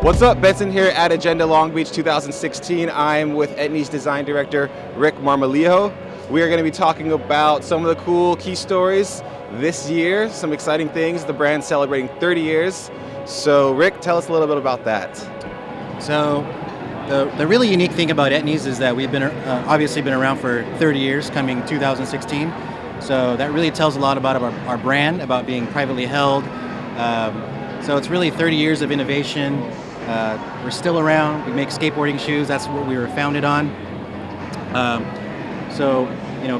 What's up, Benson here at Agenda Long Beach 2016. I'm with Etnies Design Director Rick Marmelijo. We are going to be talking about some of the cool key stories this year, some exciting things. The brand's celebrating 30 years. So Rick, tell us a little bit about that. So the really unique thing about Etnies is that we've been obviously been around for 30 years, coming 2016. So that really tells a lot about our brand, about being privately held. So it's really 30 years of innovation. We're still around. We make skateboarding shoes. That's what we were founded on. So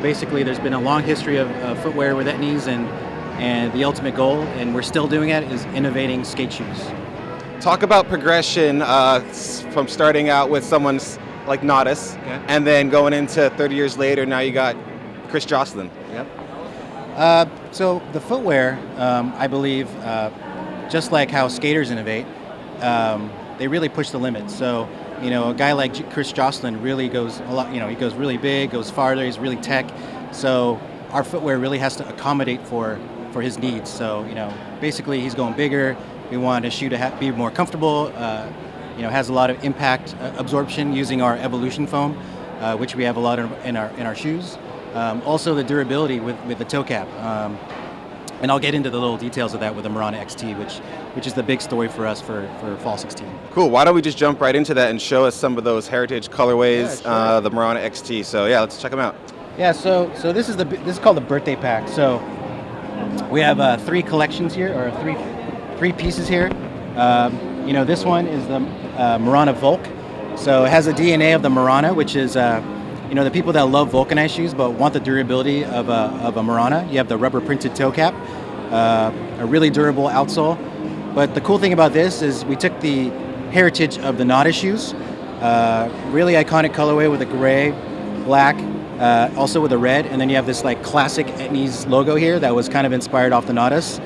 basically there's been a long history of footwear with Etnies, and the ultimate goal, and we're still doing it, is innovating skate shoes. Talk about progression from starting out with someone's like Nodis, okay, and then going into 30 years later, now you got Chris Joslin. Yep. So the footwear, I believe, just like how skaters innovate, they really push the limits. So, a guy like Chris Joslin really goes a lot, he goes really big, goes farther, he's really tech. So our footwear really has to accommodate for his needs. So, basically he's going bigger. We want a shoe to be more comfortable, has a lot of impact absorption using our evolution foam, which we have a lot in our shoes. Also the durability with the toe cap. And I'll get into the little details of that with the Morana XT, which is the big story for us for fall 16. Cool. Why don't we just jump right into that and show us some of those heritage colorways, Yeah, sure. the Morana XT. So yeah, let's check them out. Yeah. So this is called the birthday pack. So we have 3 collections here, or three pieces here. This one is the Morana vulk. So it has the DNA of the Morana, which is the people that love vulcanized shoes but want the durability of a Morana. You have the rubber printed toe cap, a really durable outsole. But the cool thing about this is we took the heritage of the Nodis shoes, really iconic colorway with a gray, black, also with a red, and then you have this like classic Etnies logo here that was kind of inspired off the Nodis.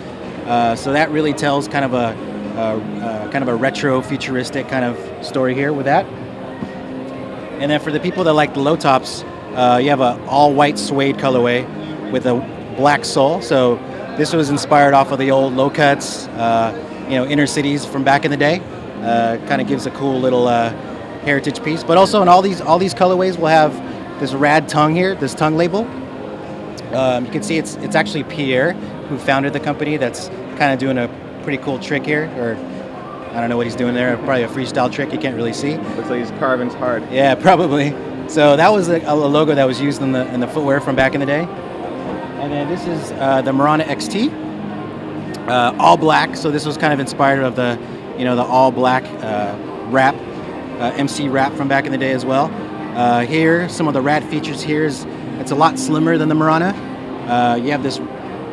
So that really tells kind of a retro futuristic kind of story here with that. And then for the people that like the low tops, you have an all-white suede colorway with a black sole. So this was inspired off of the old low cuts, inner cities from back in the day. Kind of gives a cool little heritage piece. But also in all these colorways, we'll have this rad tongue here, this tongue label. You can see it's actually Pierre who founded the company. That's kind of doing a pretty cool trick here, or I don't know what he's doing there. Probably a freestyle trick you can't really see. Looks like he's carving hard. Yeah, probably. So that was a logo that was used in the footwear from back in the day. And then this is the Morana XT, all black. So this was kind of inspired of the all black wrap, MC wrap from back in the day as well. Here, some of the rad features here is it's a lot slimmer than the Morana. You have this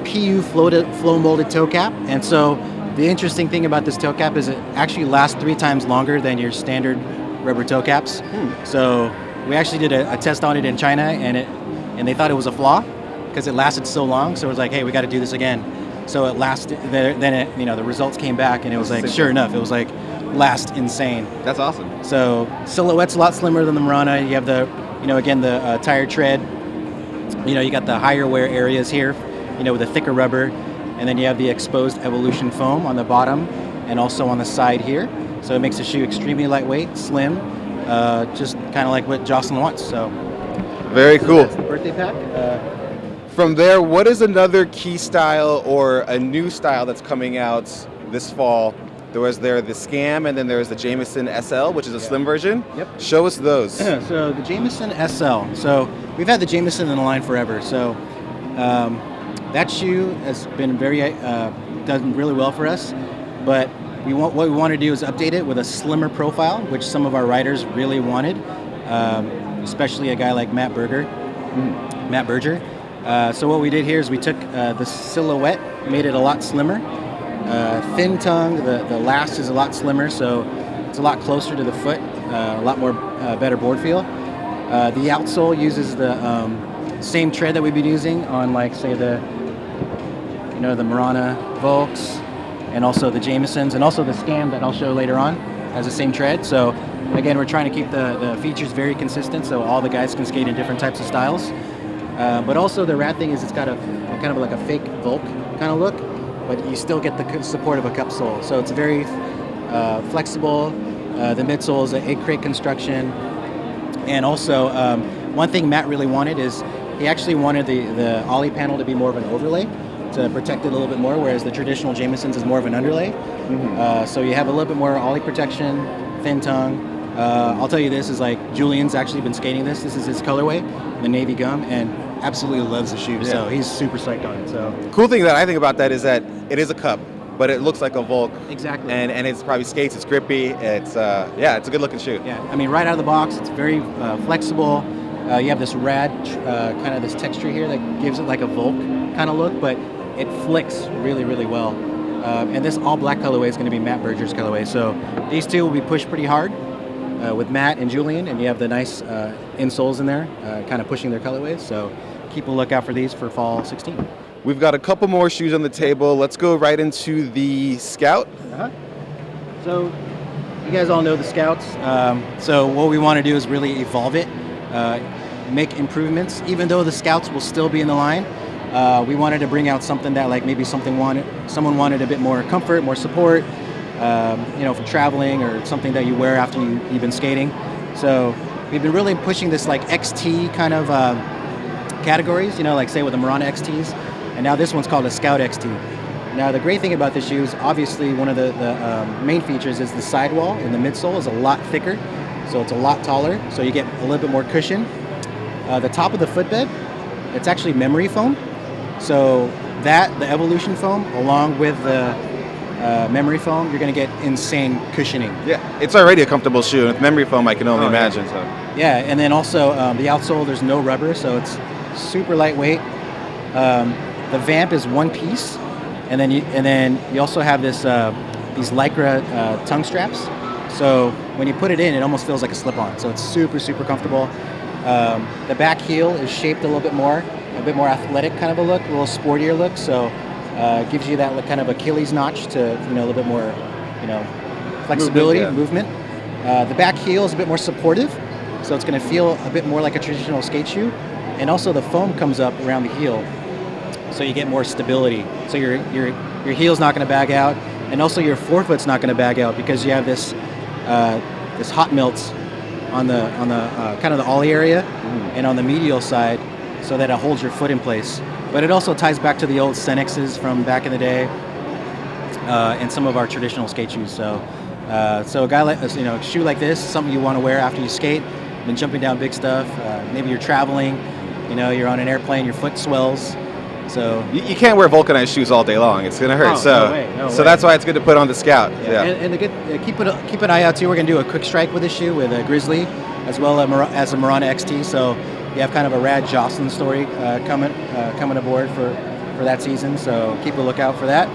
PU flow molded toe cap, and so the interesting thing about this toe cap is it actually lasts 3 times longer than your standard rubber toe caps. So we actually did a test on it in China, and they thought it was a flaw because it lasted so long. So it was like, hey, we got to do this again. So it lasted. Then the results came back, and it was like, sure enough, it was like last insane. That's awesome. So silhouette's a lot slimmer than the Morana. You have the again the tire tread. You got the higher wear areas here, with a thicker rubber. And then you have the exposed evolution foam on the bottom and also on the side here. So it makes the shoe extremely lightweight, slim, just kind of like what Joslin wants. So very cool. That's the birthday pack. From there, what is another key style or a new style that's coming out this fall? There the Scam, and then there's the Jameson SL, which is a slim version. Yep. Show us those. So the Jameson SL. So we've had the Jameson in the line forever. So that shoe has been done really well for us, but what we want to do is update it with a slimmer profile, which some of our riders really wanted, especially a guy like Matt Berger. So what we did here is we took the silhouette, made it a lot slimmer, thin tongue. The last is a lot slimmer, so it's a lot closer to the foot, a lot more better board feel. The outsole uses the same tread that we've been using on, like, say, the Morana Vulks, and also the Jamesons, and also the Scam that I'll show later on has the same tread. So again, we're trying to keep the features very consistent so all the guys can skate in different types of styles. But also the rad thing is it's got a kind of like a fake vulk kind of look, but you still get the support of a cup sole. So it's very flexible. The midsole is an egg crate construction. And also, one thing Matt really wanted is he actually wanted the ollie panel to be more of an overlay to protect it a little bit more, whereas the traditional Jamesons is more of an underlay. So you have a little bit more ollie protection, thin tongue. I'll tell you this is like Julian's actually been skating this. This is his colorway, the navy gum, and absolutely loves the shoe. So he's super psyched on it. So cool thing that I think about that is that it is a cup, but it looks like a vulk. Exactly. And it's probably skates. It's grippy. It's it's a good looking shoe. Yeah, I mean right out of the box, it's very flexible. You have this rad kind of this texture here that gives it like a vulk kind of look, but it flicks really, really well. And this all black colorway is going to be Matt Berger's colorway. So these two will be pushed pretty hard with Matt and Julian, and you have the nice insoles in there, kind of pushing their colorways. So keep a lookout for these for fall 16. We've got a couple more shoes on the table. Let's go right into the Scout. So you guys all know the Scouts. So what we want to do is really evolve it, make improvements. Even though the Scouts will still be in the line, we wanted to bring out something that like maybe someone wanted a bit more comfort, more support, for traveling or something that you wear after you've been skating. So we've been really pushing this like XT kind of categories, like say with the Morana XTs, and now this one's called a Scout XT. Now the great thing about this shoe is obviously one of the main features is the sidewall in the midsole is a lot thicker, so it's a lot taller, so you get a little bit more cushion. The top of the footbed, it's actually memory foam, so the evolution foam along with the memory foam, you're going to get insane cushioning. Yeah, it's already a comfortable shoe. With memory foam, I can only imagine. Yeah. So. Yeah, and then also the outsole, there's no rubber, so it's super lightweight. The vamp is one piece, and then you also have this these Lycra tongue straps. So when you put it in, it almost feels like a slip-on. So it's super, super comfortable. The back heel is shaped a little bit more athletic kind of a look, a little sportier look. So it gives you that kind of Achilles notch to a little bit more flexibility, movement. The back heel is a bit more supportive, so it's going to feel a bit more like a traditional skate shoe. And also the foam comes up around the heel, so you get more stability. So your heel's not going to bag out, and also your forefoot's not going to bag out because you have this hot melts on the kind of the ollie area and on the medial side, so that it holds your foot in place. But it also ties back to the old Senexes from back in the day, and some of our traditional skate shoes. So a guy like a shoe like this, something you want to wear after you skate, been jumping down big stuff. Maybe you're traveling, you're on an airplane, your foot swells. So you can't wear vulcanized shoes all day long. It's gonna hurt. No way. That's why it's good to put on the Scout. Yeah. And the good keep an eye out too. We're gonna do a quick strike with this shoe with a Grizzly, as well as a Morana XT. So you have kind of a rad Joslin story coming aboard for that season. So keep a lookout for that.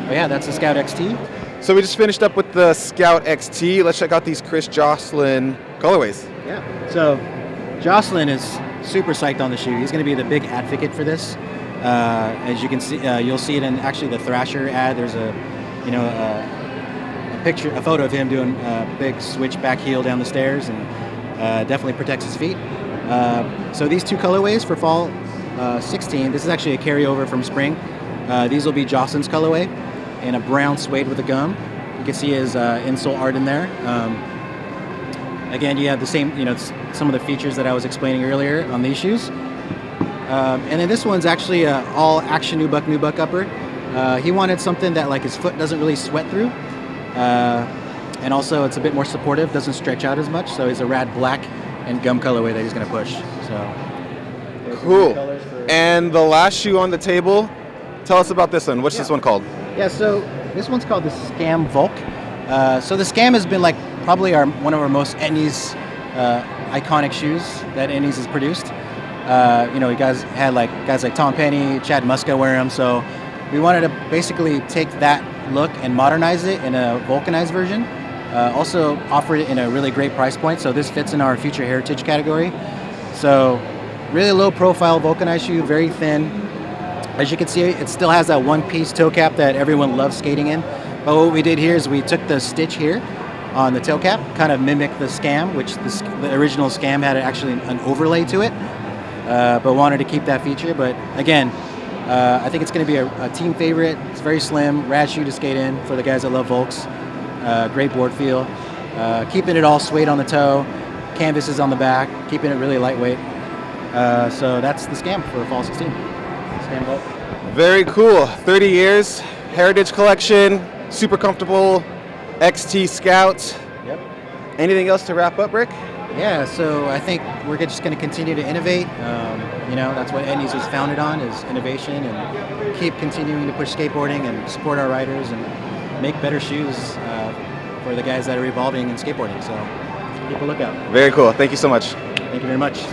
But yeah, that's the Scout XT. So we just finished up with the Scout XT. Let's check out these Chris Joslin colorways. Yeah. So Joslin is super psyched on the shoe. He's going to be the big advocate for this. As you can see, you'll see it in actually the Thrasher ad. There's a photo of him doing a big switch back heel down the stairs, and definitely protects his feet. So these two colorways for fall 16. This is actually a carryover from spring. These will be Joslin's colorway in a brown suede with a gum. You can see his insole art in there. Again, you have the same, some of the features that I was explaining earlier on these shoes. And then this one's actually all action nubuck upper. He wanted something that like his foot doesn't really sweat through. And also it's a bit more supportive, doesn't stretch out as much. So he's a rad black and gum colorway that he's going to push. So cool. And the last shoe on the table, tell us about this one. What's this one called? Yeah, so this one's called the Scam Vulk. So the Scam has been like probably one of our most Etnies iconic shoes that Etnies has produced. You guys had guys like Tom Penny, Chad Muska wear them. So we wanted to basically take that look and modernize it in a vulcanized version. Also offer it in a really great price point. So this fits in our future heritage category. So really low profile vulcanized shoe, very thin. As you can see, it still has that one-piece toe cap that everyone loves skating in. But what we did here is we took the stitch here on the toe cap, kind of mimicked the Scam, which the original Scam had actually an overlay to it, but wanted to keep that feature. But again, I think it's going to be a team favorite. It's very slim, rad shoe to skate in for the guys that love Volks. great board feel, keeping it all suede on the toe, canvases on the back, keeping it really lightweight. So that's the Scam for Fall 16. Scam Vulk. Very cool. 30 years, heritage collection, super comfortable, XT Scout. Yep. Anything else to wrap up, Rick? Yeah, so I think we're just going to continue to innovate. That's what Etnies was founded on, is innovation, and keep continuing to push skateboarding and support our riders and make better shoes for the guys that are evolving in skateboarding. So keep a lookout. Very cool. Thank you so much. Thank you very much.